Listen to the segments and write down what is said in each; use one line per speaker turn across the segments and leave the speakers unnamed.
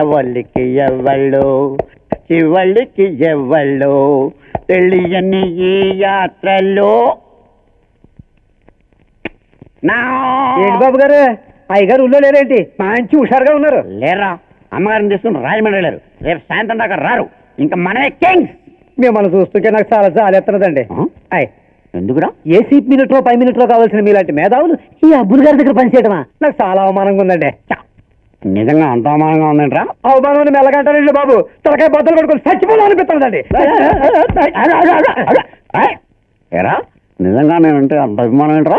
ఎవళ్ళకి ఎవళ్ళు చివళ్ళకి ఎవళ్ళు తెలియని ఈ యాత్రలో.
బాబు గారు అయ్యగారు ఊళ్ళో లేరేంటి? మంచి హుషారుగా ఉన్నారు.
లేరా, అమ్మగారిని తీసుకుని రాజమండ్రి వెళ్ళారు. రేపు సాయంత్రం దాకా రారు. ఇంకా మనమే కింగ్స్.
మిమ్మల్ని చూస్తుంటే నాకు చాలా జాలేస్తున్నదండి.
ఎందుకురా?
ఏ సీట్ మినిట్లో 5 మినిట్లో కావాల్సిన మీలాంటి మేధావులు ఈ అబ్బుల్ గారి దగ్గర పనిచేయటమా? నాకు చాలా అవమానంగా ఉందండి.
నిజంగా అంత అవమానంగా ఉందంటరా?
అవమానం మెల్లగంటానండి బాబు. తలకాయ బద్దలు పడుకొని చచ్చిపోదాం అనిపిస్తుందండి.
ఏరా, నిజంగా నేనంటే అంత అభిమానం ఏంట్రా?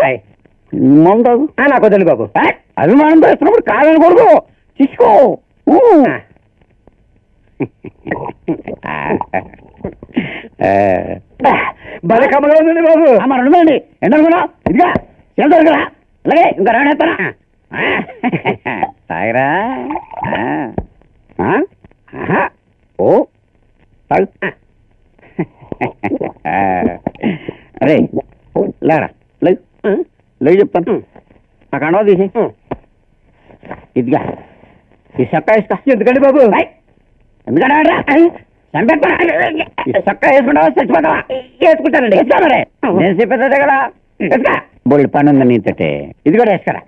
నాకు వద్దండి బాబు.
అభిమానం చేస్తున్నప్పుడు కాదనకూడదు, తీసుకో.
భలే కమ్మగా ఉందండి బాబు.
మరి ఉండదండి, ఏంటనుకున్నా? ఇదిగా చేద్దాం కదా, అలాగే ఇంకా రానేస్తానా? తాగరా? ఓ అరే లేరా, లేదు చెప్తాను. ఆ కండవ తీసి ఇదిగా ఈ చొక్కా వేసుకో.
ఎందుకండి బాబు?
ఎందుకంటే చొక్కా వేసుకుంటావా చచ్చిపోతావా? వేసుకుంటానండి. వేసుకోమరే, నేను చెప్పేదే కదా. వేసుకో, బోల్డ్ పని ఉంది నీతోటే. ఇది కూడా వేసుకోరా.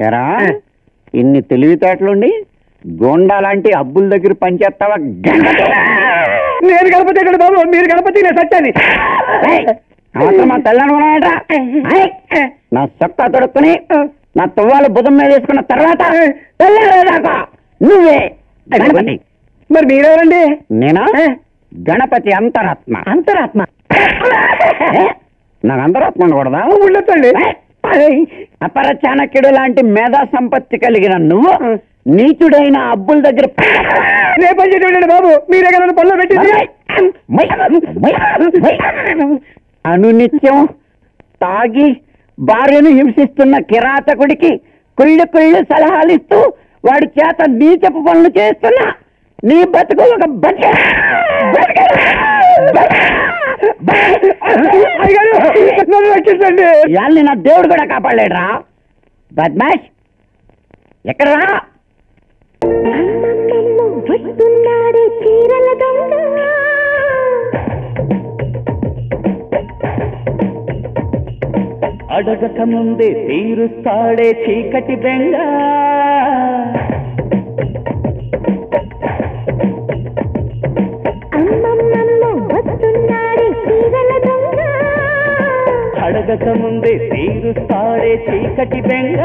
ఎరా, ఇన్ని తెలివితేటలుండి గోండా లాంటి అబ్బుల దగ్గర పనిచేస్తావా?
నేను గణపతి ఇక్కడ బాబు, మీరు గణపతి, నేను సత్యాన్ని.
మా తెల్లనుకున్నాయట. నా చొక్కా తొడుక్కుని నా తువ్వాలు బుధం మీద వేసుకున్న తర్వాత తెల్లదాకా నువ్వే గణపతి.
మరి మీరెవరండి?
నేనా? గణపతి అంతరాత్మ.
అంతరాత్మ?
నాకు అంతరాత్మ ఉండకూడదా?
ఉండొచ్చండి.
అపర చాణక్యుడు లాంటి మేధా సంపత్తి కలిగిన నువ్వు నీచుడైన అబ్బుల దగ్గర
పనిచేయండి బాబు. మీరే కదా పనులు పెట్టింది.
అనునిత్యం తాగి భార్యను హింసిస్తున్న కిరాతకుడికి కుళ్ళు కుళ్ళు సలహాలు ఇస్తూ వాడి చేత నీచపు పనులు చేస్తున్నా నీ బతుకు ఒక
రక్షించండి.
ఇవాళ నా దేవుడు కూడా కాపాడలేడురా. బద్మాష్, ఎక్కడరా?
అడగక ముందే తీరుస్తాడే చీకటి బెంగ. అడగక ముందే తీరుస్తాడే చీకటి బెంగ.